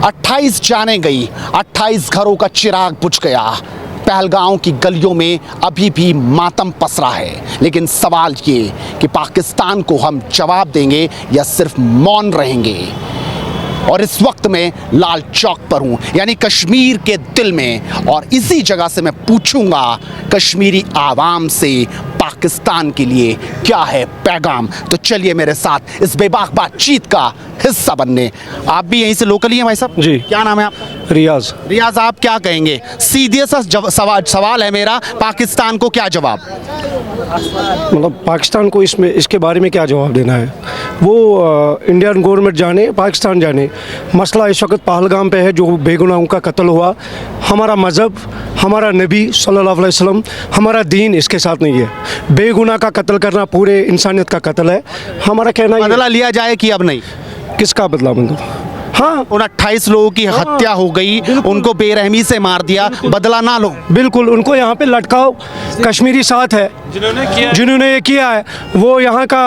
28 जाने गई, 28 घरों का चिराग बुझ गया। पहलगांव की गलियों में अभी भी मातम पसरा है। लेकिन सवाल ये कि पाकिस्तान को हम जवाब देंगे या सिर्फ मौन रहेंगे। और इस वक्त मैं लाल चौक पर हूं, यानी कश्मीर के दिल में, और इसी जगह से मैं पूछूंगा कश्मीरी आवाम से पाकिस्तान के लिए क्या है पैगाम। तो चलिए मेरे साथ इस बेबाक बातचीत का हिस्सा बनने। आप भी यहीं से लोकल ही हैं भाई साहब? जी। क्या नाम है आपका? रियाज। रियाज, आप क्या कहेंगे? सीधे सा सवाल है मेरा, पाकिस्तान को क्या जवाब? मतलब पाकिस्तान को इसके बारे में क्या जवाब देना है, वो इंडियन गवर्नमेंट जाने, पाकिस्तान जाने। मसला इस वक्त पहलगाम पे है, जो बेगुनाहों का कत्ल हुआ। हमारा मज़हब, हमारा नबी सल्लल्लाहु अलैहि वसल्लम, हमारा दीन इसके साथ नहीं है। बेगुनाह का कत्ल करना पूरे इंसानियत का कत्ल है। हमारा कहना बदला लिया जाए कि अब नहीं? किसका बदला? मतलब हाँ, उन 28 लोगों की हत्या हो गई, उनको बेरहमी से मार दिया, बदला ना लो? बिल्कुल, उनको यहाँ पे लटकाओ। कश्मीरी साथ है जिन्होंने ये किया है, वो यहाँ का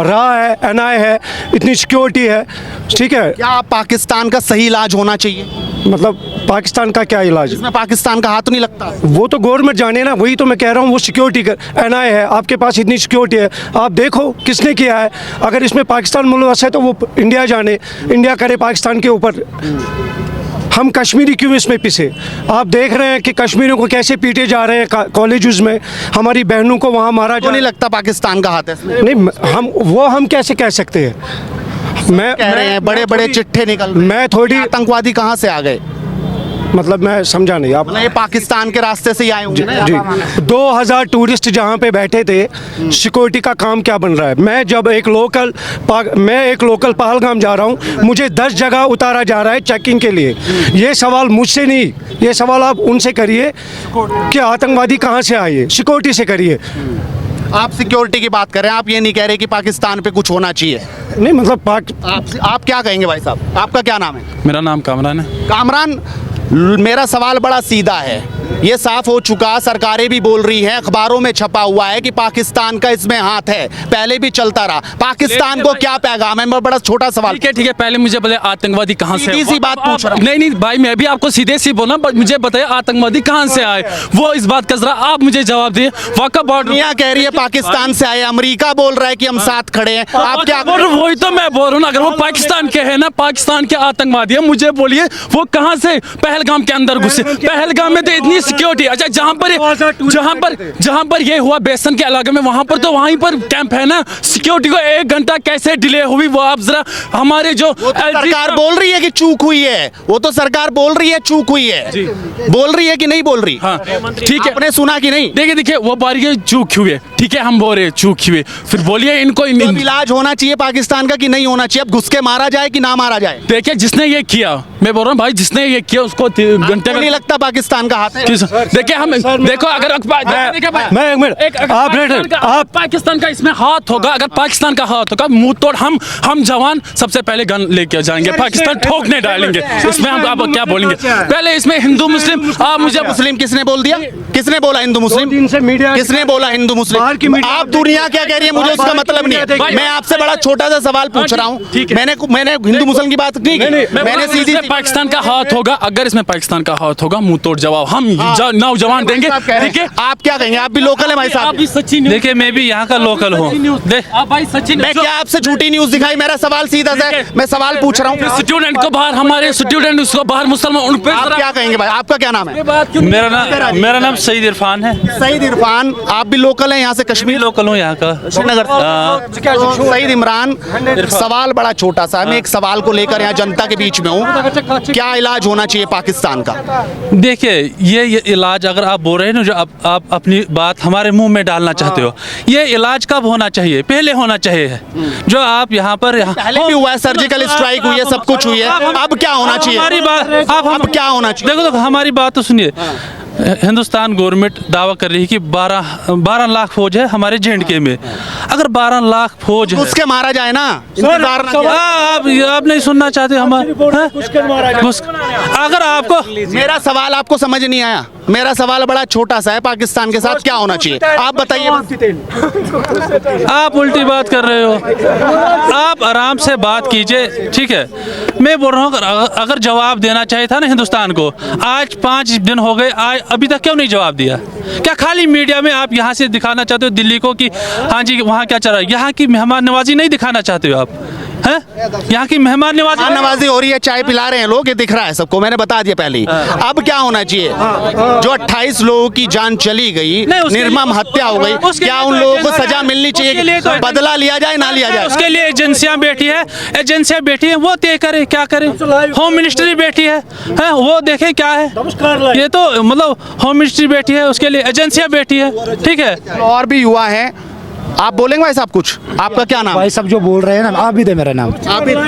राह है, एनआई है, इतनी सिक्योरिटी है, ठीक है। क्या पाकिस्तान का सही इलाज होना चाहिए? मतलब पाकिस्तान का क्या इलाज? इसमें पाकिस्तान का हाथ नहीं लगता? वो तो गवर्नमेंट जाने ना, वही तो मैं कह रहा हूँ। वो सिक्योरिटी का एनआई है, आपके पास इतनी सिक्योरिटी है, आप देखो किसने किया है। अगर इसमें पाकिस्तान मुलवस है तो वो इंडिया जाने, इंडिया करे पाकिस्तान के ऊपर। हम कश्मीरी क्यों इसमें पिसे? आप देख रहे हैं कि कश्मीरियों को कैसे पीटे जा रहे हैं कॉलेजेस में, हमारी बहनों को वहाँ मारा जा। नहीं लगता पाकिस्तान का हाथ है इसमें? नहीं, हम कैसे कह सकते हैं? मैं कह रहे हैं बड़े बड़े चिट्ठे निकल रहे हैं। मैं थोड़ी आतंकवादी कहाँ से आ गए? मतलब मैं समझा नहीं आप। ये पाकिस्तान के रास्ते से ही आए होंगे ना? जी, 2000 टूरिस्ट जहाँ पे बैठे थे, सिक्योरिटी का काम क्या बन रहा है? मैं एक लोकल पहलगाम जा रहा हूँ, मुझे 10 जगह उतारा जा रहा है चेकिंग के लिए। ये सवाल मुझसे नहीं, ये सवाल आप उनसे करिए कि आतंकवादी कहाँ से आए, सिक्योरिटी से करिए। आप सिक्योरिटी की बात कर रहे हैं, आप ये नहीं कह रहे कि पाकिस्तान पे कुछ होना चाहिए? नहीं, मतलब आप क्या कहेंगे भाई साहब? आपका क्या नाम है? मेरा नाम कामरान है। कामरान, मेरा सवाल बड़ा सीधा है। ये साफ हो चुका, सरकारें भी बोल रही हैं, अखबारों में छपा हुआ है कि पाकिस्तान का इसमें हाथ है, पहले भी चलता रहा। पाकिस्तान को क्या पैगाम है? मैं बड़ा छोटा सवाल। ठीक है, पहले मुझे बताइए आतंकवादी कहाँ से? सीधी सी बात पूछ रहा हूं। नहीं भाई, मैं भी आपको सीधे सी बोला, मुझे बताइए आतंकवादी कहाँ से आए, वो इस बात का जरा आप मुझे जवाब दिए। वाक़ा बॉर्डर दुनिया कह रही है पाकिस्तान से आए, अमेरिका बोल रहा है कि हम साथ खड़े हैं, आप क्या? वही तो मैं बोल रहा हूँ ना, अगर वो पाकिस्तान के है ना, पाकिस्तान के आतंकवादी है, मुझे बोलिए वो कहाँ से पहलगाम के अंदर घुसे? पहलगाम में तो इतनी सिक्योरिटी। अच्छा, जहाँ पर ये हुआ बेसन के इलाके में, वहाँ पर तो वहीं पर कैंप है ना, सिक्योरिटी को 1 घंटा कैसे डिले हुई, वो आप जरा हमारे जो सरकार बोल रही है कि चूक हुई है, वो तो सरकार बोल रही है चूक हुई है, बोल रही है कि नहीं बोल रही? हाँ, ठीक है, आपने सुना कि नहीं? देखिए वो बारी चूक हुई, ठीक है, हम बोल रहे चूक हुए, फिर बोलिए इनको इलाज होना चाहिए पाकिस्तान का कि नहीं होना चाहिए? अब घुस के मारा जाए कि ना मारा जाए? देखिए, जिसने ये किया, मैं बोल रहा हूँ भाई, जिसने ये किया उसको घंटे नहीं लगता पाकिस्तान का हाथ है? देखिए हम देखो, अगर आप पाकिस्तान का इसमें हाथ होगा, अगर पाकिस्तान का हाथ होगा, मुंह तोड़ हम जवान सबसे पहले गन लेके जाएंगे, पाकिस्तान ठोकने डालेंगे। इसमें हम आप क्या बोलेंगे? पहले इसमें हिंदू मुस्लिम, आप मुझे मुस्लिम किसने बोल दिया? किसने बोला हिंदू मुस्लिम? किसने बोला हिंदू मुस्लिम? आप दुनिया क्या कह रही है, मुझे उसका मतलब नहीं है। मैं आपसे बड़ा छोटा सा सवाल पूछ रहा हूँ। मैंने हिंदू मुस्लिम की बात नहीं की, मैंने सीधी पाकिस्तान का हाथ होगा, अगर इसमें पाकिस्तान का हाथ होगा, मुंह तोड़ जवाब हम नौजवान देंगे। ठीक है, आप क्या कहेंगे? आप भी लोकल है भाई साहब? देखिए, मैं भी यहाँ का लोकल हूँ। मैं क्या आपसे झूठी न्यूज दिखाई? मेरा सवाल सीधा है, मैं सवाल पूछ रहा हूँ। स्टूडेंट को बाहर, हमारे स्टूडेंट उसको बाहर, मुसलमान, उन पे आप क्या कहेंगे भाई? आपका क्या नाम है? मेरा नाम सईद इरफान है। सईद इरफान, आप भी लोकल हैं यहाँ से? कश्मीर लोकल हूँ यहाँ का, श्रीनगर। सईद इमरान, सवाल बड़ा छोटा सा है, मैं एक सवाल को लेकर यहाँ जनता के बीच में हूँ। क्या इलाज होना चाहिए पाकिस्तान का? देखिए, ये इलाज अगर आप बोल रहे हैं ना, जो आप अपनी बात हमारे मुंह में डालना चाहते हो, ये इलाज कब होना चाहिए? पहले होना चाहिए। जो आप यहाँ पर पहले भी हुआ है, सर्जिकल स्ट्राइक हुई है, सब कुछ हुई है, अब क्या होना चाहिए? हमारी बात, अब क्या होना चाहिए? देखो हमारी बात तो सुनिए। हिंदुस्तान गवर्नमेंट दावा कर रही है कि 12 लाख फौज है हमारे जे&के में। अगर 12 लाख फौज है, उसके मारा जाए ना, इंतजार ना किया। आप नहीं सुनना चाहते हमारे? अगर आपको मेरा सवाल आपको समझ नहीं आया। मेरा सवाल बड़ा छोटा सा है, पाकिस्तान के साथ क्या होना चाहिए आप बताइए। आप उल्टी बात कर रहे हो, आप आराम से बात कीजिए, ठीक है। मैं बोल रहा हूँ अगर जवाब देना चाहिए था ना हिंदुस्तान को, आज 5 दिन हो गए, आज अभी तक क्यों नहीं जवाब दिया? क्या खाली मीडिया में आप यहाँ से दिखाना चाहते हो दिल्ली को कि हाँ जी वहाँ क्या चल रहा है? यहाँ की मेहमान नवाजी नहीं दिखाना चाहते हो आप? हैं? यहाँ की मेहमान नवाजी हो रही है, चाय पिला रहे हैं लोग, ये दिख रहा है सबको, मैंने बता दिया पहले ही। अब क्या होना चाहिए? जो 28 लोगों की जान चली गई, निर्मम हत्या हो गई, क्या उन लोगों को सजा मिलनी चाहिए? बदला लिया जाए ना लिया जाए? उसके लिए एजेंसियां बैठी है, वो तय करे क्या करे। होम मिनिस्ट्री बैठी है, वो देखे क्या है। ये तो मतलब होम मिनिस्ट्री बैठी है, उसके लिए एजेंसियां बैठी है, ठीक है। और भी युवा हैं, आप बोलेंगे भाई साहब कुछ? आपका क्या नाम? भाई सब जो बोल रहे हैं ना, आप भी दे मेरा नाम।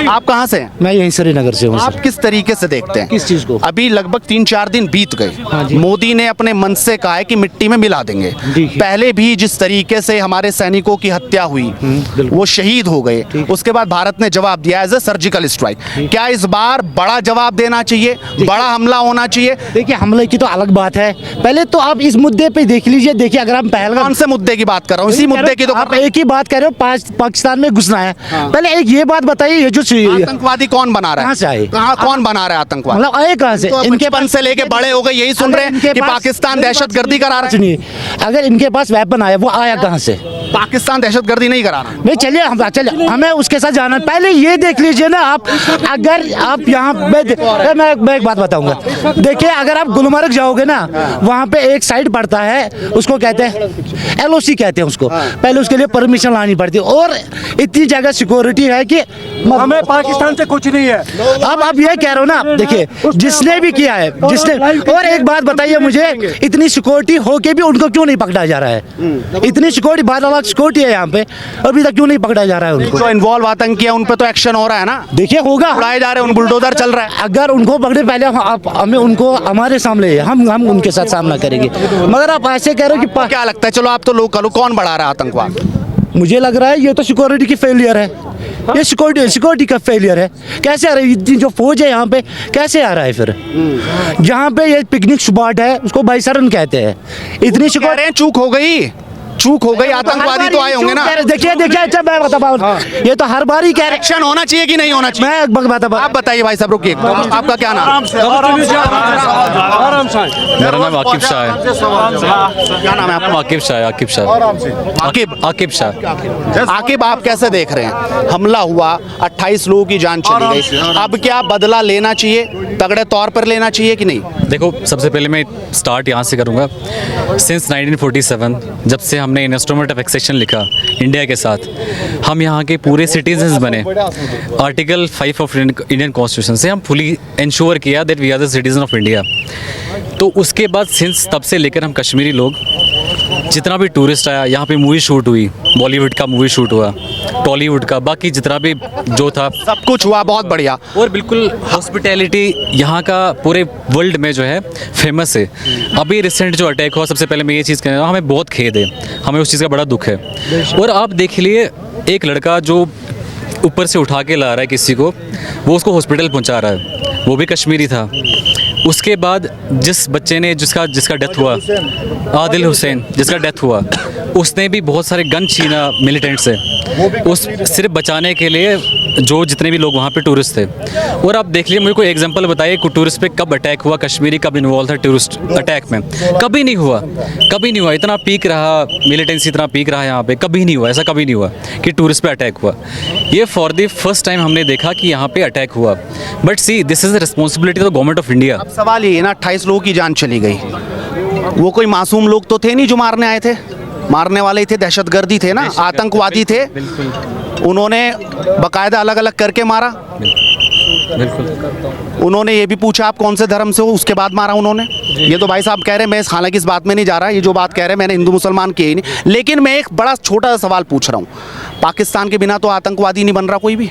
आप कहाँ से हैं? मैं यहीं श्रीनगर से हूँ। आप किस तरीके से देखते हैं किस चीज़ को? अभी लगभग 3-4 दिन बीत गए, मोदी ने अपने मन से कहा है कि मिट्टी में मिला देंगे। पहले भी जिस तरीके से हमारे सैनिकों की हत्या हुई, वो शहीद हो गए, उसके बाद भारत ने जवाब दिया एज ए सर्जिकल स्ट्राइक। क्या इस बार बड़ा जवाब देना चाहिए, बड़ा हमला होना चाहिए? देखिए हमले की तो अलग बात है, पहले तो आप इस मुद्दे पे देख लीजिए। देखिए अगर हम पहलगाम, कौन से मुद्दे की बात कर रहा हूँ? इसी मुद्दे की तो आप एक ही बात कह रहे हो, पाकिस्तान में घुसना है। पहले एक ये बात बताइए, ये जो आतंकवादी कौन बना रहा है? कहाँ से आए? कौन बना रहा है आतंकवाद? मतलब आए कहाँ से? तो इनके बचपन से लेके बड़े हो गए यही सुन रहे हैं कि पाकिस्तान दहशतगर्दी करा रहा है। सुनिए, अगर इनके पास वेपन आया, वो आया कहाँ से? पाकिस्तान दहशतगर्दी नहीं करा रहा। नहीं चलिए हमें उसके साथ जाना, पहले ये देख लीजिए ना आप। अगर आप यहाँ पे, मैं एक बात बताऊंगा, देखिए अगर आप गुलमर्ग जाओगे ना, वहाँ पे एक साइड पड़ता है, उसको कहते हैं LOC कहते हैं उसको। पहले उसके लिए परमिशन लानी पड़ती है, और इतनी जगह सिक्योरिटी है कि हमें पाकिस्तान से कुछ नहीं है। अब आप ये कह रहे हो ना, देखिए जिसने भी किया है, जिसने, और एक बात बताइए मुझे, इतनी सिक्योरिटी हो के भी उनको क्यों नहीं पकड़ा जा रहा है? इतनी सिक्योरिटी, 12 लाख सिक्योरिटी है यहाँ पे, अभी तक क्यों नहीं पकड़ा जा रहा है उनको? जो इन्वॉल्व आतंकी है उन पे तो एक्शन हो रहा है ना। देखिए होगा, उड़ाए जा रहे हैं, उन बुलडोजर चल रहा है। अगर उनको पकड़े पहले हमें उनको हमारे सामने, हम उनके साथ सामना करेंगे। मगर आप ऐसे कह रहे हो कि क्या लगता है, चलो आप तो लोकल हो, कौन बढ़ा रहा है आतंकवाद? मुझे लग रहा है ये तो सिक्योरिटी की फेलियर है, ये सिक्योरिटी का फेलियर है। कैसे आ रही है इतनी जो फौज है यहाँ पे, कैसे आ रहा है फिर? जहाँ पे ये पिकनिक स्पॉट है उसको बाइसरन कहते हैं, इतनी सिक्योरिटी। चूक हो गई, आतंकवादी तो आए होंगे ना। देखिए अच्छा मैं बता, ये तो हर बार ही कह रहे, एक्शन होना चाहिए कि नहीं होना चाहिए? आप बताइए भाई साहब, रुकिए, आपका क्या नाम? मेरा नाम आकिब शाह है। क्या नाम है आपका? आकिब शाह। आकिब, आप कैसे देख रहे हैं? हमला हुआ, 28 लोगों की जान चली गई, अब क्या बदला लेना चाहिए, तगड़े तौर पर लेना चाहिए कि नहीं? देखो, सबसे पहले मैं स्टार्ट यहाँ से करूँगा। सिंस 1947 जब से हमने इंस्ट्रूमेंट ऑफ एक्सेशन लिखा इंडिया के साथ, हम यहाँ के पूरे सिटीजन्स बने। आर्टिकल 5 ऑफ इंडियन कॉन्स्टिट्यूशन से हम फुली इंश्योर किया that we are the citizen of India. तो उसके बाद सिंस तब से लेकर हम कश्मीरी लोग, जितना भी टूरिस्ट आया यहाँ पे, मूवी शूट हुई, बॉलीवुड का मूवी शूट हुआ, टॉलीवुड का, बाकी जितना भी जो था सब कुछ हुआ, बहुत बढ़िया। और बिल्कुल हॉस्पिटैलिटी यहाँ का पूरे वर्ल्ड में जो है फेमस है। अभी रिसेंट जो अटैक हुआ, सबसे पहले मैं ये चीज़ कहना चाहूँगा, हमें बहुत खेद है, हमें उस चीज़ का बड़ा दुख है। और आप देख लिए, एक लड़का जो ऊपर से उठा के ला रहा है किसी को, वो उसको हॉस्पिटल पहुँचा रहा है, वो भी कश्मीरी था। उसके बाद जिस बच्चे ने जिसका डेथ हुआ, आदिल हुसैन, जिसका डेथ हुआ, उसने भी बहुत सारे गन छीना मिलिटेंट से, उस सिर्फ बचाने के लिए, जो जितने भी लोग वहाँ पे टूरिस्ट थे। और आप देख लीजिए, मुझे कोई एग्जांपल बताइए कि टूरिस्ट पे कब अटैक हुआ, कश्मीरी कब इन्वॉल्व था टूरिस्ट अटैक में? कभी नहीं हुआ। इतना पीक रहा, मिलिटेंसी इतना पीक रहा यहाँ पे, कभी नहीं हुआ, ऐसा कभी नहीं हुआ कि टूरिस्ट पे अटैक हुआ। ये फॉर द फर्स्ट टाइम हमने देखा कि यहाँ पे अटैक हुआ। But see, this is the responsibility of the government of India. सवाल ये है ना, 28 लोगों की जान चली गई, वो कोई मासूम लोग तो थे नहीं जो मारने आए थे, मारने वाले थे, दहशतगर्दी थे ना, आतंकवादी थे, उन्होंने बकायदा अलग अलग करके मारा। उन्होंने ये भी पूछा आप कौन से धर्म से हो, उसके बाद मारा उन्होंने। ये तो भाई साहब कह रहे हैं, मैं हालांकि इस बात में नहीं जा रहा, ये जो बात कह रहे हैं मैंने हिंदू मुसलमान की ही नहीं, लेकिन मैं एक बड़ा छोटा सा सवाल पूछ रहा हूँ, पाकिस्तान के बिना तो आतंकवादी नहीं बन रहा कोई भी।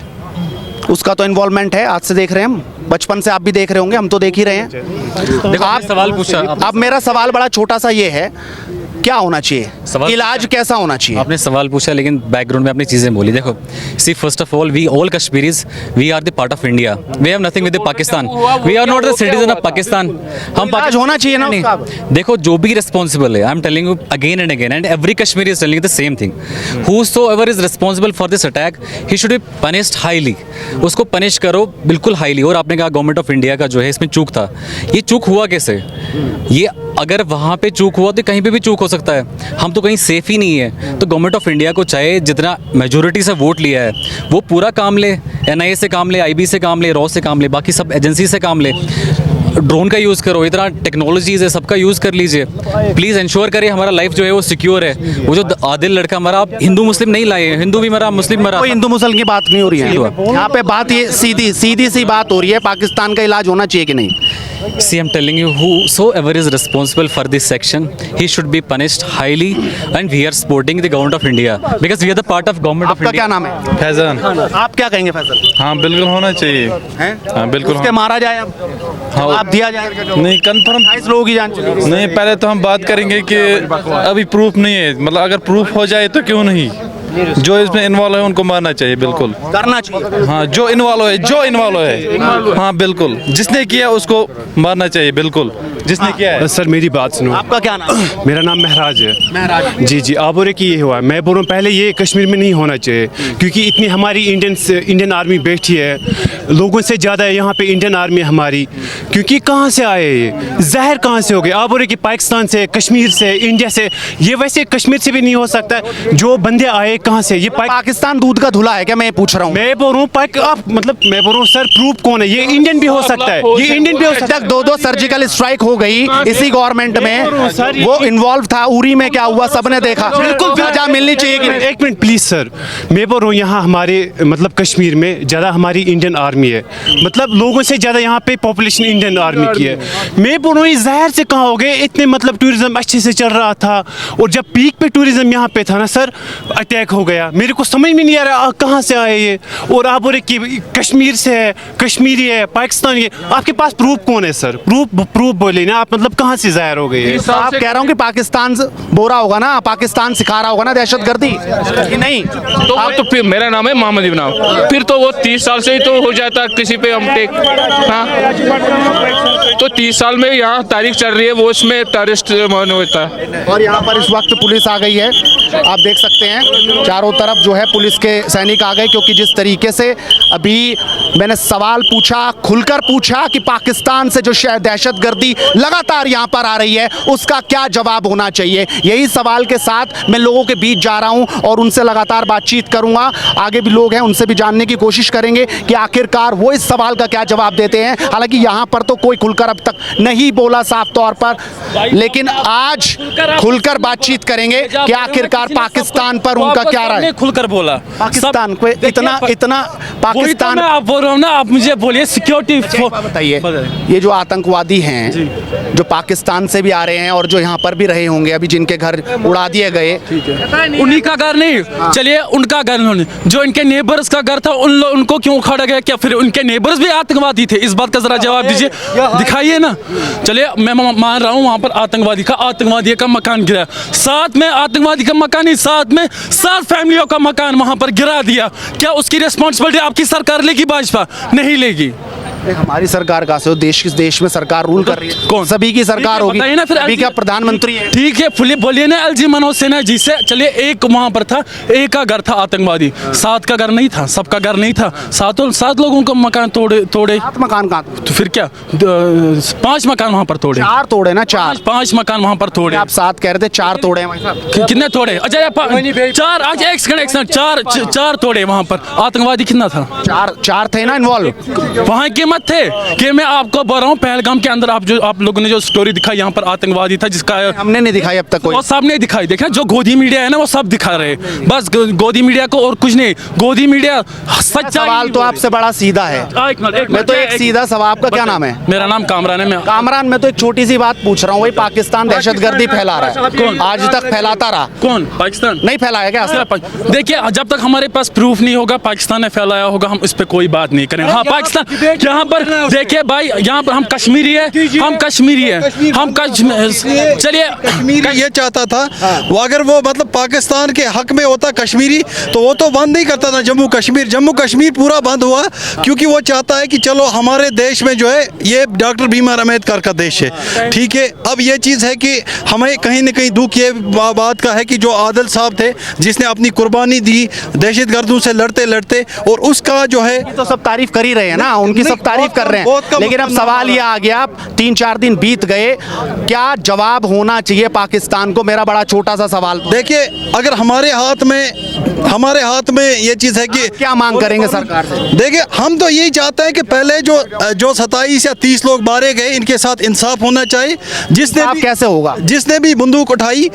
उसका तो इन्वॉल्वमेंट है, आज से देख रहे हैं हम, बचपन से आप भी देख रहे होंगे, हम तो देख ही रहे हैं। देखो आप सवाल पूछा, अब मेरा सवाल बड़ा छोटा सा ये है, क्या होना चाहिए, सवाल इलाज कैसा होना चाहिए? आपने सवाल पूछा लेकिन बैकग्राउंड में अपनी चीज़ें बोली। देखो see first of all we all Kashmiris we are the part of India, we have nothing with Pakistan, we are not the citizen of Pakistan. हम इलाज होना चाहिए ना उसका। देखो जो भी रिस्पॉन्सिबल है, I am telling you again and again and every Kashmiri is telling the same thing, whosoever is responsible for this attack he should be punished highly, उसको पनिश करो बिल्कुल हाईली। और आपने कहा गवर्नमेंट ऑफ इंडिया का जो है इसमें चूक था, ये चूक हुआ कैसे? ये अगर वहाँ पे चूक हुआ तो कहीं पे भी चूक हो सकता है, हम तो कहीं सेफ ही नहीं है। तो गवर्नमेंट ऑफ इंडिया को चाहे जितना मेजोरिटी से वोट लिया है वो पूरा काम ले, NIA से काम ले, IB से काम ले, रॉ से काम ले, बाकी सब एजेंसी से काम ले, ड्रोन का यूज़ करो, इतना टेक्नोलॉजीज़ है सबका यूज़ कर लीजिए। प्लीज़ इंश्योर करिए हमारा लाइफ जो है वो सिक्योर है। वो जो आदिल लड़का मरा, आप हिंदू मुस्लिम नहीं लाए, हिंदू भी मरा, मुस्लिम मरा। कोई हिंदू मुसल की बात नहीं हो रही है यहाँ पे, बात ये सीधी सी बात हो रही है, पाकिस्तान का इलाज होना चाहिए कि नहीं? See, I'm telling you, whosoever is responsible for this section, he should be punished highly, and we are supporting the government of India because we are the part of government of आपका क्या India. नाम है? फैजान। आप क्या कहेंगे फैसल? हाँ बिल्कुल होना चाहिए। हैं? हाँ बिल्कुल उसके मारा जाए, अब जवाब दिया जाए? नहीं कंफर्म 28 लोगों की जान चली गई। नहीं, पहले तो हम बात करेंगे कि अभी प्रूफ नहीं है, मतलब अगर प्रूफ हो जाए तो क्यों नहीं, जो इसमें इन्वॉल्व है उनको मारना चाहिए बिल्कुल। करना चाहिए। हाँ जो इन्वॉल्व है हाँ बिल्कुल, जिसने किया उसको मारना चाहिए बिल्कुल, जिसने किया है। सर मेरी बात सुनो, आपका क्या नाम है? मेरा नाम महराज है। महराज। जी जी, आप बोल रहे कि ये हुआ, मैं बोल रहा हूँ पहले ये कश्मीर में नहीं होना चाहिए, क्योंकि इतनी हमारी इंडियन आर्मी बैठी है, लोगों से ज़्यादा है यहाँ पे इंडियन आर्मी हमारी, क्योंकि कहाँ से आए ये जहर कहाँ से हो गए? आप बोल रहे कि पाकिस्तान से, कश्मीर से, इंडिया से, ये वैसे कश्मीर से भी नहीं हो सकता, जो बंदे आए कहाँ से? ये पाकिस्तान दूध का धुला है क्या, मैं पूछ रहा हूँ? मैं बोल रहा हूँ आप मतलब मैं बोल रहा हूँ सर, प्रूफ कौन है? ये इंडियन भी हो सकता है, ये इंडियन भी हो सकता है। 2 सर्जिकल स्ट्राइक हो गई इसी गवर्नमेंट में, वो इन्वॉल्व था, उरी में क्या हुआ सबने देखा, बिल्कुल सजा मिलनी चाहिए कि नहीं? एक मिनट प्लीज सर, मैं बोल रहा हूँ यहाँ हमारे मतलब कश्मीर में ज़्यादा हमारी इंडियन आर्मी है, मतलब लोगों से ज़्यादा यहाँ पे पॉपुलेशन इंडियन आर्मी की है। मैं बोल रहा हूँ ये जहर से कहाँ हो गए? इतने मतलब टूरिज्म अच्छे से चल रहा था, और जब पीक पे टूरिज्म यहाँ पे था ना सर, अटैक हो गया। मेरे को समझ में नहीं आ रहा कहाँ से आए ये, और आप बोल रहे कि कश्मीर से है, कश्मीरी है, पाकिस्तानी है, आपके पास प्रूफ कौन है सर? प्रूफ बोले ना आप, मतलब कहाँ से जाहिर हो गई है? आप कह रहा हूँ कि पाकिस्तान बोरा होगा ना, पाकिस्तान सिखा रहा होगा ना दहशतगर्दी कि नहीं? तो आप तो फिर, मेरा नाम है मोहम्मद इब्राहिम, फिर तो वो 30 साल से ही तो हो जाता किसी पे हम टेक। हाँ तो 30 साल में यहाँ तारीख चल रही है, वो उसमें टेररिस्ट होता है। और यहाँ पर इस वक्त पुलिस आ गई है, आप देख सकते हैं चारों तरफ जो है पुलिस के सैनिक आ गए, क्योंकि जिस तरीके से अभी मैंने सवाल पूछा, खुलकर पूछा कि पाकिस्तान से जो दहशतगर्दी लगातार यहाँ पर आ रही है उसका क्या जवाब होना चाहिए, यही सवाल के साथ मैं लोगों के बीच जा रहा हूँ और उनसे लगातार बातचीत करूँगा। आगे भी लोग हैं, उनसे भी जानने की कोशिश करेंगे कि आखिरकार वो इस सवाल का क्या जवाब देते हैं। हालांकि यहाँ पर तो कोई खुलकर अब तक नहीं बोला साफ तौर पर, लेकिन आज खुलकर बातचीत करेंगे कि आखिरकार पाकिस्तान पर उनका क्या राय है। खुलकर बोला पाकिस्तान को इतना पाकिस्तान, मैं आप बोल रहा हूँ ना, आप मुझे बोलिए सिक्योरिटी बताइए, ये जो आतंकवादी हैं जो पाकिस्तान से भी आ रहे हैं और जो यहाँ पर भी रहे होंगे, अभी जिनके घर उड़ा दिए गए, उन्हीं का घर नहीं, चलिए उनका घर नहीं, जो इनके नेबर्स का घर था उनको क्यों उखाड़ा गया? क्या फिर उनके नेबर्स भी आतंकवादी थे? इस बात का जरा जवाब दीजिए, दिखाइए ना। चलिए मैं मान रहा हूँ वहाँ पर आतंकवादी का मकान गिरा, साथ में आतंकवादी का मकान ही साथ में 7 फैमिलियों का मकान वहाँ पर गिरा दिया, क्या उसकी रिस्पॉन्सिबिलिटी आपकी सरकार लेगी? भाजपा नहीं लेगी। हमारी सरकार का से देश में सरकार रूल कर रही है, कौन? सभी की सरकार होगी बताइए ना फिर, सभी का प्रधानमंत्री है। ठीक है, बोलिए ना एलजी मनोज सिन्हा जी से। चलिए एक वहां पर था, एक का घर था आतंकवादी, 7 का घर नहीं था, सबका घर नहीं था, 7 लोगों का मकान तोड़े 7 मकान कहाँ? तो फिर क्या 5 मकान वहां पर तोड़े, 4 तोड़े ना, 5 मकान वहां पर तोड़े। आप 7 कह रहे थे, 4 तोड़े हैं भाई साहब। कितने तोड़े? अच्छा 4, आज एक सेकंड 4 तोड़े वहां पर। आतंकवादी कितना था? 4 थे ना इन्वॉल्व। वहां के हिम्मत थे कि मैं आपको बोल रहा हूँ पहलगाम के अंदर आप लोगों ने जो स्टोरी दिखाई यहाँ पर आतंकवादी था जिसका हमने नहीं दिखाई अब तक कोई। वो सब नहीं दिखाई। देखा जो गोदी मीडिया है ना वो सब दिखा रहे, बस गोदी मीडिया को और कुछ नहीं। गोदी मीडिया सच्चाई। सवाल तो आपसे बड़ा सीधा है। मैं तो एक सीधा सवाल, आपका क्या नाम है? मेरा नाम कामरान है। मैं कामरान, मैं तो एक छोटी सी बात पूछ रहा हूँ, वही पाकिस्तान दहशतगर्दी फैला रहा है, कौन? आज तक फैलाता रहा। कौन? पाकिस्तान नहीं फैलाया क्या? देखिए जब तक हमारे पास प्रूफ नहीं होगा पाकिस्तान ने फैलाया होगा हम इस पे कोई बात नहीं करेंगे। हाँ पाकिस्तान यहाँ पर देखिए भाई, यहाँ पर हम कश्मीरी है, हम कश्मीरी है, हम चलिए कश्मीरी ये चाहता था वो, अगर वो मतलब पाकिस्तान के हक में होता कश्मीरी तो वो तो बंद नहीं करता था जम्मू कश्मीर पूरा बंद हुआ क्योंकि वो चाहता है कि चलो हमारे देश में जो है ये डॉक्टर भीमराव अम्बेडकर का देश है, ठीक है। अब ये चीज़ है कि हमें कहीं ना कहीं दुख ये बात का है कि जो आदिल साहब थे जिसने अपनी कुर्बानी दी दहशतगर्दों से लड़ते लड़ते, और उसका जो है तो सब तारीफ कर ही रहे हैं ना, उनकी सब तारीफ कर रहे हैं, लेकिन अब सवाल ये आ गया, 3-4 दिन बीत गए, क्या जवाब होना चाहिए पाकिस्तान को? मेरा बड़ा छोटा सा सवाल। देखिए अगर हमारे हाथ में ये चीज़ है कि क्या मांग करेंगे सरकार से? देखिए हम तो यही चाहते हैं कि पहले जो 27 या 30 लोग मारे गए इनके साथ इंसाफ होना चाहिए। जिसने भी कैसे होगा? जिसने भी बंदूक उठाई,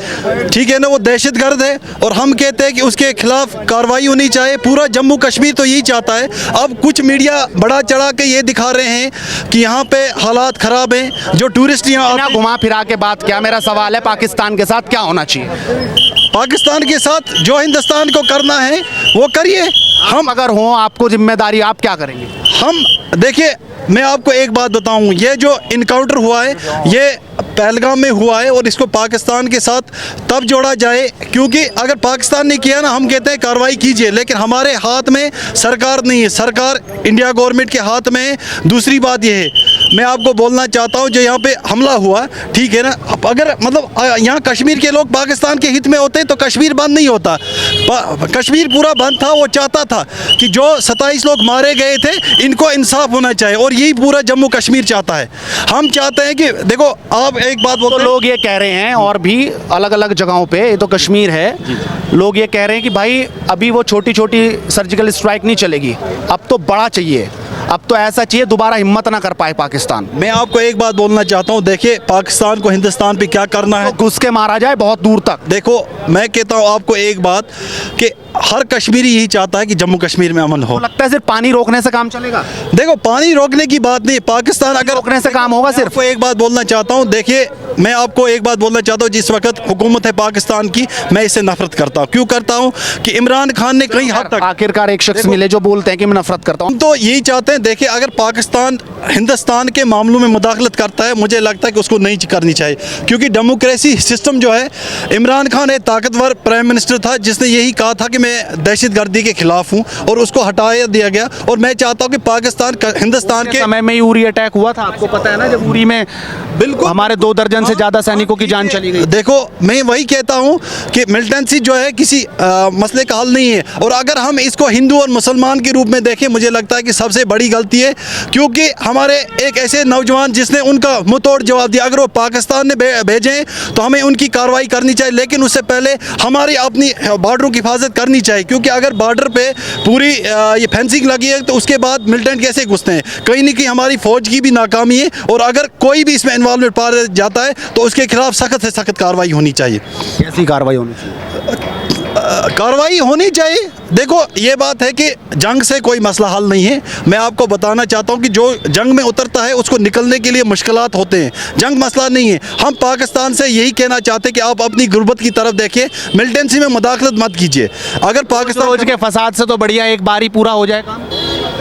ठीक है ना, वो दहशतगर्द है और हम कहते हैं कि उसके खिलाफ कार्रवाई होनी चाहिए। पूरा जम्मू कश्मीर तो यही चाहता है। अब कुछ मीडिया बड़ा चढ़ा के ये दिखा रहे हैं कि यहाँ पे हालात खराब हैं, जो टूरिस्ट यहाँ घुमा फिरा के बात क्या, मेरा सवाल है पाकिस्तान के साथ क्या होना चाहिए? पाकिस्तान के साथ जो हिंदुस्तान को करना है वो करिए। हम अगर हो आपको जिम्मेदारी, आप क्या करेंगे? हम देखिए मैं आपको एक बात बताऊं, ये जो इनकाउंटर हुआ है ये पहलगाम में हुआ है और इसको पाकिस्तान के साथ तब जोड़ा जाए क्योंकि अगर पाकिस्तान ने किया ना, हम कहते हैं कार्रवाई कीजिए, लेकिन हमारे हाथ में सरकार नहीं है, सरकार इंडिया गवर्नमेंट के हाथ में है। दूसरी बात यह है, मैं आपको बोलना चाहता हूं जो यहाँ पे हमला हुआ, ठीक है ना, अगर मतलब यहाँ कश्मीर के लोग पाकिस्तान के हित में होते तो कश्मीर बंद नहीं होता। कश्मीर पूरा बंद था। वो चाहता था कि जो 27 लोग मारे गए थे इनको इंसाफ होना चाहिए और यही पूरा जम्मू कश्मीर चाहता है। हम चाहते हैं कि देखो आप एक बात बोलते तो लोग ये कह रहे हैं और भी अलग अलग जगहों पे, ये तो कश्मीर है, लोग ये कह रहे हैं कि भाई अभी वो छोटी छोटी सर्जिकल स्ट्राइक नहीं चलेगी, अब तो बड़ा चाहिए, अब तो ऐसा चाहिए दोबारा हिम्मत ना कर पाए पाकिस्तान। मैं आपको एक बात बोलना चाहता हूं, देखिए पाकिस्तान को हिंदुस्तान पे क्या करना है, तो घुस के मारा जाए बहुत दूर तक। देखो मैं कहता हूं आपको एक बात कि हर कश्मीरी यही चाहता है कि जम्मू कश्मीर में अमन हो। तो लगता है सिर्फ पानी रोकने से काम चलेगा? देखो पानी रोकने की बात नहीं, पाकिस्तान अगर रोकने से काम होगा सिर्फ। एक बात बोलना चाहता हूं, देखिए मैं आपको एक बात बोलना चाहता हूं, जिस वक्त हुकूमत है पाकिस्तान की मैं इससे नफरत करता हूं। क्यों करता हूं कि इमरान खान ने कहीं हद तक आखिरकार एक शख्स मिले जो बोलते हैं कि मैं नफरत करता हूं। हम तो यही चाहते हैं, देखिए अगर पाकिस्तान हिंदुस्तान के मामलों में मुदाखलत करता है, मुझे लगता है कि उसको नहीं करनी चाहिए क्योंकि डेमोक्रेसी सिस्टम जो है, इमरान खान एक ताकतवर प्राइम मिनिस्टर था जिसने यही कहा था कि मैं दहशतगर्दी के खिलाफ हूँ और उसको हटाया दिया गया। और मैं चाहता हूँ कि पाकिस्तान हिंदुस्तान के समय में ही उरी अटैक हुआ था, आपको पता है ना, जब उरी में बिल्कुल हमारे 2 दर्जन से ज्यादा सैनिकों की जान चली गई। देखो मैं वही कहता हूँ कि मिलिटेंसी जो है किसी मसले का हल नहीं है और अगर हम इसको हिंदू और मुसलमान के रूप में देखें, मुझे लगता है कि सबसे बड़ी गलती है क्योंकि हमारे एक ऐसे नौजवान जिसने उनका मुंहतोड़ जवाब दिया, अगर वो पाकिस्तान ने भेजें तो हमें उनकी कार्रवाई करनी चाहिए, लेकिन उससे पहले हमारी अपनी बॉर्डरों की हिफाजत करनी चाहिए क्योंकि अगर बॉर्डर पे पूरी ये फेंसिंग लगी है तो उसके बाद मिलिटेंट कैसे घुसते हैं? कहीं ना कहीं हमारी फौज की भी नाकामी है और अगर कोई भी इसमें इन्वॉल्वमेंट पा जाता है तो उसके खिलाफ सख्त से सख्त कार्रवाई होनी चाहिए। कैसी कार्रवाई होनी चाहिए? कार्रवाई होनी चाहिए। देखो ये बात है कि जंग से कोई मसला हल नहीं है। मैं आपको बताना चाहता हूँ कि जो जंग में उतरता है उसको निकलने के लिए मुश्किलात होते हैं, जंग मसला नहीं है। हम पाकिस्तान से यही कहना चाहते हैं कि आप अपनी गुर्बत की तरफ देखिए, मिलिटेंसी में मुदाखलत मत कीजिए। अगर पाकिस्तान रोज के फसाद से तो बढ़िया एक बार ही पूरा हो जाएगा।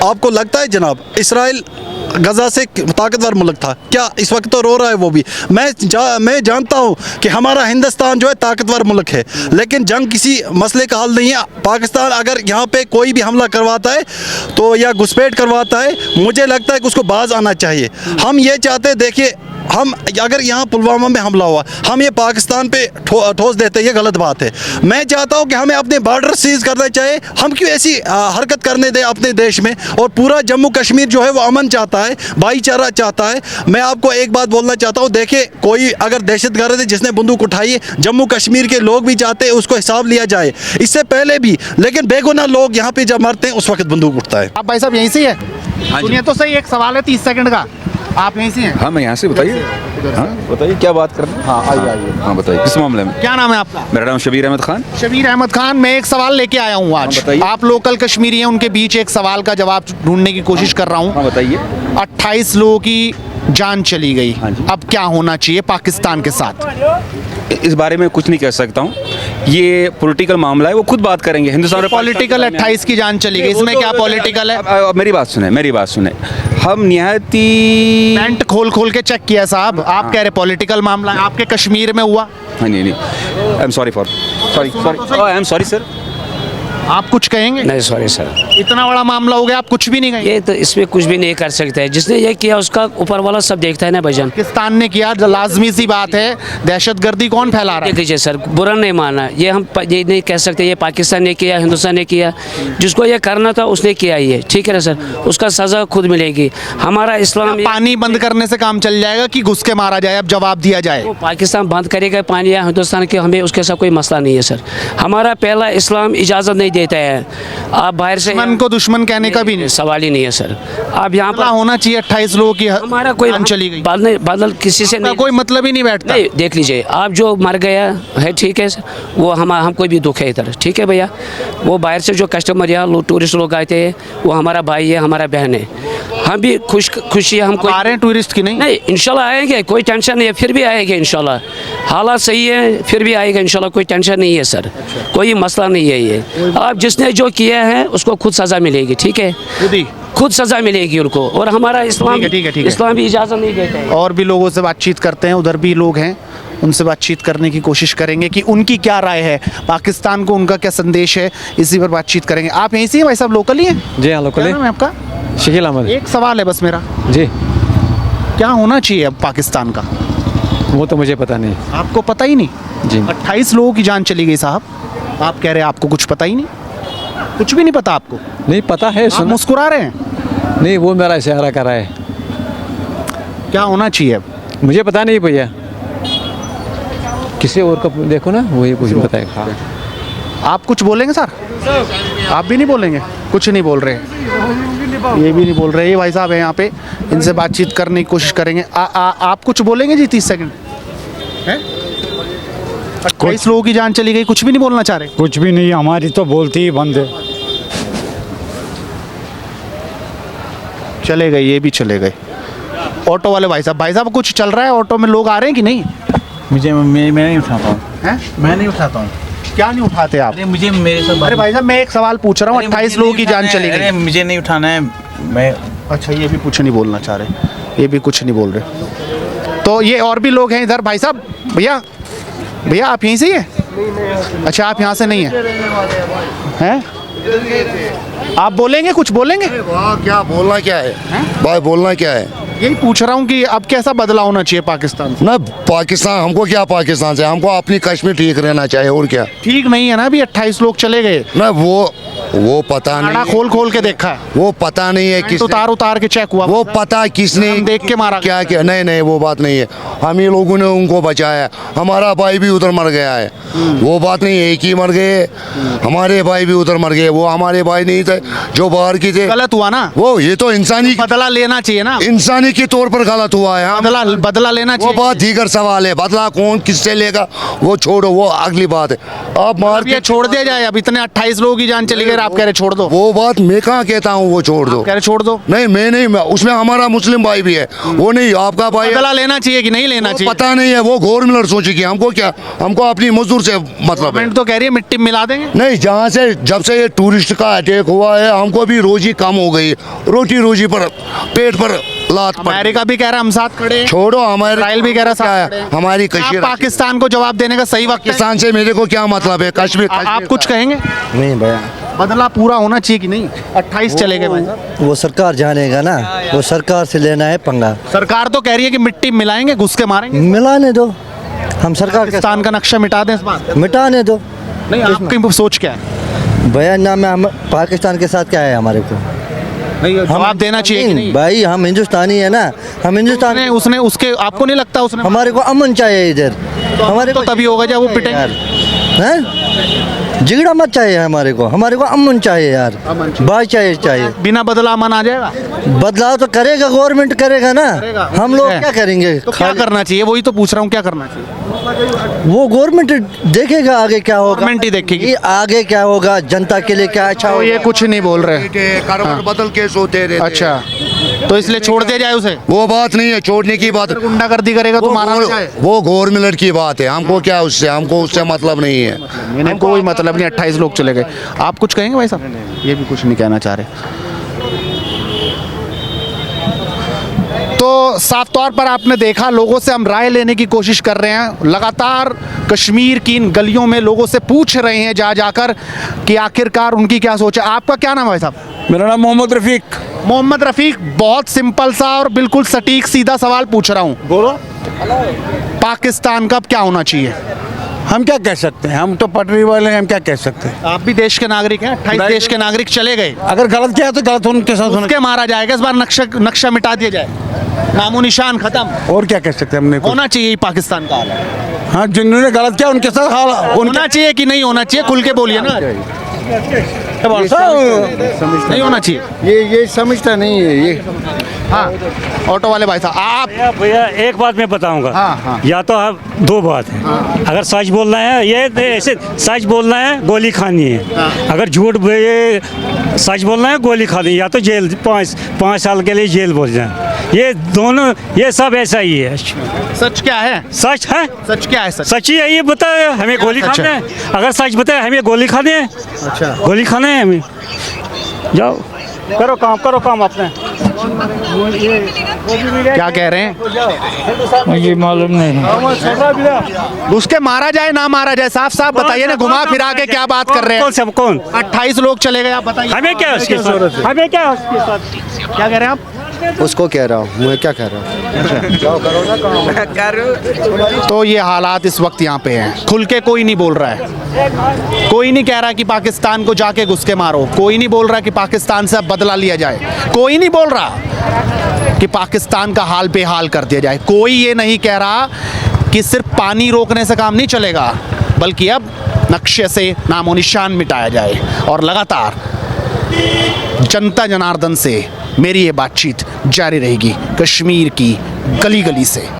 आपको लगता है जनाब इसराइल गजा से ताकतवर मुल्क था क्या? इस वक्त तो रो रहा है वो भी। मैं जानता हूँ कि हमारा हिंदुस्तान जो है ताकतवर मुल्क है, लेकिन जंग किसी मसले का हल नहीं है। पाकिस्तान अगर यहाँ पे कोई भी हमला करवाता है तो या घुसपैठ करवाता है, मुझे लगता है कि उसको बाज आना चाहिए। हम ये चाहते हैं, देखिए हम अगर यहाँ पुलवामा में हमला हुआ, हम ये पाकिस्तान पे ठोस देते हैं, ये गलत बात है। मैं चाहता हूँ कि हमें अपने बॉर्डर सीज करना चाहिए। हम क्यों ऐसी हरकत करने दें अपने देश में? और पूरा जम्मू कश्मीर जो है वो अमन चाहता है, भाईचारा चाहता है। मैं आपको एक बात बोलना चाहता हूँ, देखिए कोई अगर दहशतगर्द है जिसने बंदूक उठाई है, जम्मू कश्मीर के लोग भी चाहते हैं उसको हिसाब लिया जाए, इससे पहले भी। लेकिन बेगुनाह लोग यहाँ पे जब मरते हैं उस वक्त बंदूक उठता है। आप भाई साहब यहीं से है? सुनिए तो सही, एक सवाल है 30 सेकंड का। आप यहीं से हैं? हाँ मैं यहाँ से, बताइए। हाँ बताइए क्या बात कर रहे हैं। हाँ आइए। हाँ बताइए किस मामले में। क्या नाम है आपका? मेरा नाम शबीर अहमद खान। शबीर अहमद खान, मैं एक सवाल लेके आया हूँ आज। बताइए। आप लोकल कश्मीरी हैं, उनके बीच एक सवाल का जवाब ढूंढने की कोशिश कर रहा हूँ। हाँ बताइए। 28 लोगों की जान चली गई, हाँ जी। अब क्या होना चाहिए पाकिस्तान के साथ? इस बारे में कुछ नहीं कह सकता हूँ, ये पॉलिटिकल मामला है, वो खुद बात करेंगे। हिंदुस्तान और पॉलिटिकल 28 की जान चली गई, इसमें क्या पॉलिटिकल है? अब मेरी बात सुने, हम निहायती पैंट खोल खोल के चेक किया साहब, आप कह रहे पॉलिटिकल मामला है, आपके कश्मीर में हुआ? हाँ नहीं आई एम सॉरी सर। आप कुछ कहेंगे? नहीं सॉरी सर, इतना बड़ा मामला हो गया, आप कुछ भी नहीं कहेंगे? ये तो इसमें कुछ भी नहीं कर सकते हैं। जिसने ये किया उसका ऊपर वाला सब देखता है ना भाईजान। पाकिस्तान ने किया, लाजमी सी बात है। दहशतगर्दी कौन फैला रहा देख है? लीजिए सर, बुरा नहीं माना, ये हम ये नहीं कह सकते ये पाकिस्तान ने किया, हिंदुस्तान ने किया। जिसको ये करना था उसने किया, ये ठीक है ना सर, उसका सज़ा खुद मिलेगी। हमारा इस्लाम पानी बंद करने से काम चल जाएगा कि घुस के मारा जाए? अब जवाब दिया जाए। वो पाकिस्तान बंद करेगा पानी या हिंदुस्तान के, हमें उसके साथ कोई मसला नहीं है सर। हमारा पहला इस्लाम इजाज़त नहीं देता है आप बाहर से दुश्मन को दुश्मन कहने का भी नहीं सवाल ही नहीं है सर। आप यहाँ पर होना चाहिए 28 लोगों की हमारा कोई जान चली गई, बादल किसी से नहीं, कोई मतलब ही नहीं बैठता। नहीं देख लीजिए, आप जो मर गया है ठीक है सर, वो हमको भी दुख है इधर, ठीक है भैया। वो बाहर से जो कस्टमर यहाँ लोग टूरिस्ट लोग आए थे, वो हमारा भाई है, हमारा बहन है। हम भी खुशी है, हमको आ रहे हैं टूरिस्ट की? नहीं इंशाल्लाह आएंगे, कोई टेंशन नहीं है, फिर भी आएंगे इंशाल्लाह। हालात सही है फिर भी आएगा इंशाल्लाह, कोई टेंशन नहीं है सर, कोई मसला नहीं है। ये आप जिसने जो किया है उसको खुद सज़ा मिलेगी, ठीक है, खुद सज़ा मिलेगी उनको। और हमारा इस्लाम इस्लाम भी इजाज़त नहीं देता है। और भी लोगों से बातचीत करते हैं, उधर भी लोग हैं, उनसे बातचीत करने की कोशिश करेंगे कि उनकी क्या राय है, पाकिस्तान को उनका क्या संदेश है, इसी पर बातचीत करेंगे। आप यहीं से हैं भाई साहब, लोकल ही हैं? जी हाँ लोकल क्या नाम है आपका? शकील अहमद। एक सवाल है बस मेरा, जी क्या होना चाहिए अब पाकिस्तान का? वो तो मुझे पता नहीं। आपको पता ही नहीं? जी 28 लोगों की जान चली गई साहब, आप कह रहे हैं आपको कुछ पता ही नहीं? कुछ भी नहीं पता आपको? नहीं पता है, आप मुस्कुरा रहे हैं? नहीं वो मेरा इशारा कर रहा है। क्या होना चाहिए अब? मुझे पता नहीं भैया, किसी और का देखो ना, वही कुछ बताएगा। आप कुछ बोलेंगे सर? आप भी नहीं बोलेंगे? कुछ नहीं बोल रहे, ये भी नहीं बोल रहे। ये भाई साहब है यहाँ पे, इनसे बातचीत करने की कोशिश करेंगे। आप कुछ बोलेंगे जी? 30 सेकंड है। 28 लोगों की जान चली गई, कुछ भी नहीं बोलना चाह रहे? कुछ भी नहीं, हमारी तो बोलती ही बंद है। चले गए, ये भी चले गए। ऑटो वाले भाई साहब कुछ चल रहा है ऑटो में? लोग आ रहे हैं कि नहीं? मैं नहीं उठाता हूँ। मैं नहीं उठाता हूँ। क्या नहीं उठाते आप? अरे मुझे मेरे से अरे भाई साहब मैं एक सवाल पूछ रहा हूँ, 28 लोगों की जान चली गई। मुझे नहीं उठाना है। मैं अच्छा ये भी कुछ नहीं बोलना चाह रहे, ये भी कुछ नहीं बोल रहे। तो ये और भी लोग हैं इधर। भाई साहब, भैया आप यहीं से ही हैं? अच्छा आप यहाँ से नहीं हैं? आप बोलेंगे, कुछ बोलेंगे? क्या बोलना क्या है भाई, बोलना क्या है? यही पूछ रहा हूँ कि अब कैसा बदलाव होना चाहिए पाकिस्तान से? ना पाकिस्तान, हमको क्या पाकिस्तान से, हमको अपनी कश्मीर ठीक रहना चाहिए, और क्या। ठीक नहीं है ना, अभी 28 लोग चले गए ना वो पता नहीं, खोल के देखा है, वो पता नहीं है किस उतार के चेक हुआ, वो पता किसने देख के मारा क्या क्या। नहीं वो बात नहीं है, हम ही लोगों ने उनको बचाया। हमारा भाई भी उधर मर गया है, वो बात नहीं है, एक ही मर गए, हमारे भाई भी उधर मर गए। वो हमारे भाई नहीं थे जो बाहर की थे। गलत हुआ ना वो, ये तो इंसानी बदला लेना चाहिए ना, इंसानी के तौर पर गलत हुआ है। बदला लेना चाहिए, वो बात दीगर सवाल है। बदला कौन किससे लेगा वो छोड़ो, वो अगली बात है। आप मार के छोड़ दिया जाए। अब इतने 28 लोगों की जान चली गई, आप कह रहे छोड़ दो। वो बात मैं कहाँ कहता हूँ वो छोड़ दो, कह रहे छोड़ दो। नहीं मैं नहीं, उसमें हमारा मुस्लिम भाई भी है, वो नहीं आपका भाई। बदला लेना चाहिए कि नहीं लेना चाहिए पता नहीं है, वो गवर्नमेंट सोचेगी, हमको क्या, हमको अपनी मजदूर से मतलब है। तो कह रही है मिट्टी मिला देंगे। नहीं, जहाँ से जब से ये टूरिस्ट का अटैक हुआ है, हमको भी रोजी कम हो गई, रोजी पर पेट पर लात। अमेरिका भी कह रहा है हम साथ खड़े, छोड़ो हमारे, इसराइल भी कह रहा है हमारी कश्मीर। पाकिस्तान को जवाब देने का सही वक्त। पाकिस्तान से मेरे को क्या मतलब है? कश्मीर आप कुछ कहेंगे? नहीं भैया, बदला पूरा होना चाहिए कि नहीं? 28 चले गए भाई साहब। वो सरकार जानेगा ना, वो सरकार से लेना है पंगा। सरकार तो कह रही है कि मिट्टी मिलाएंगे, घुस के मारेंगे। मिलाने दो, हम सरकार पाकिस्तान का नक्शा मिटा दें इस बात? मिटाने दो। नहीं आपकी सोच क्या है? भैया ना में हम पाकिस्तान के साथ क्या है हमारे को? नहीं जवाब देना चाहिए कि नहीं? भाई हम हिंदुस्तानी है ना, हम हिंदुस्तान। उसने उसके आपको नहीं लगता उसने? हमारे को अमन चाहिए इधर, हमारे तो तभी होगा जब वो पिटेंगे। हैं झगड़ा मत चाहिए हमारे को अमन चाहिए यार, भाईचारा चाहिए। बिना बदलाव मन आ जाएगा? बदलाव तो करेगा, गवर्नमेंट करेगा ना, हम लोग क्या करेंगे? तो क्या करना चाहिए, वही तो पूछ रहा हूँ, क्या करना चाहिए? वो गवर्नमेंट देखेगा आगे क्या होगा, गवर्नमेंट ही देखेगी ये आगे क्या होगा, जनता के लिए क्या अच्छा तो होगा। ये कुछ नहीं बोल रहे। करवट बदल के सोते रहते। अच्छा, तो इसलिए छोड़ दिया जाए उसे? वो बात नहीं है, छोड़ने की बात। गुंडागर्दी करेगा तो मारा ना जाए। वो गवर्नमेंट की बात है, हमको क्या उससे, हमको उससे मतलब नहीं है। मैंने कोई मतलब नहीं, 28 लोग चले गए। आप कुछ कहेंगे भाई साहब? ये भी कुछ नहीं कहना चाह रहे। तो साफ तौर पर आपने देखा, लोगों से हम राय लेने की कोशिश कर रहे हैं। लगातार कश्मीर की इन गलियों में लोगों से पूछ रहे हैं जा जाकर कि आखिरकार उनकी क्या सोच है। आपका क्या नाम है भाई साहब? मेरा नाम मोहम्मद रफ़ीक। मोहम्मद रफ़ीक, बहुत सिंपल सा और बिल्कुल सटीक सीधा सवाल पूछ रहा हूँ। बोलो। पाकिस्तान का अब क्या होना चाहिए? हम क्या कह सकते हैं, हम तो पटरी वाले हैं, हम क्या कह सकते हैं। आप भी देश के नागरिक हैं, 28 देश के नागरिक चले गए। अगर गलत किया तो गलत उनके साथ होना। उसके मारा जाएगा, इस बार नक्शा मिटा दिया जाए, नामो निशान खत्म। और क्या कह सकते हैं, हमने होना चाहिए पाकिस्तान का हाल। हाँ, जिन्होंने गलत किया उनके साथ हाल होना चाहिए कि नहीं होना चाहिए, खुल के बोलिए ना। नहीं होना चाहिए, ये समझता नहीं है ये। हाँ, ऑटो वाले भाई साहब आप। भैया एक बात मैं बताऊंगा। हाँ। या तो आप दो बात है, अगर सच बोलना है, ये ऐसे सच बोलना है गोली खानी है, अगर झूठ सच बोलना है गोली खानी है, या तो जेल 5 साल के लिए जेल बोल जाए। ये दोनों, ये सब ऐसा ही है। सच क्या है? सच है, सच क्या है? सच ही है, ये बताए हमें गोली खाने है। अगर सच बताए हमें गोली खाने है। अच्छा, गोली खाने है हमें। जाओ करो काम अपने। क्या कह रहे हैं मुझे मालूम नहीं। उसके मारा जाए ना मारा जाए, साफ साफ बताइए ना, घुमा फिरा के क्या बात कर रहे हैं? कौन 28 लोग चले गए, आप बताइए। हमें क्या उसके साथ, हमें क्या उसके साथ? क्या कह रहे हैं आप? उसको कह रहा हूँ, मैं क्या कह रहा हूँ। तो ये हालात इस वक्त यहाँ पे हैं। खुल के कोई नहीं बोल रहा है, कोई नहीं कह रहा कि पाकिस्तान को जाके घुस के मारो, कोई नहीं बोल रहा कि पाकिस्तान से अब बदला लिया जाए, कोई नहीं बोल रहा कि पाकिस्तान का हाल बेहाल कर दिया जाए, कोई ये नहीं कह रहा कि सिर्फ पानी रोकने से काम नहीं चलेगा, बल्कि अब नक्शे से नामो निशान मिटाया जाए। और लगातार जनता जनार्दन से मेरी ये बातचीत जारी रहेगी, कश्मीर की गली गली से।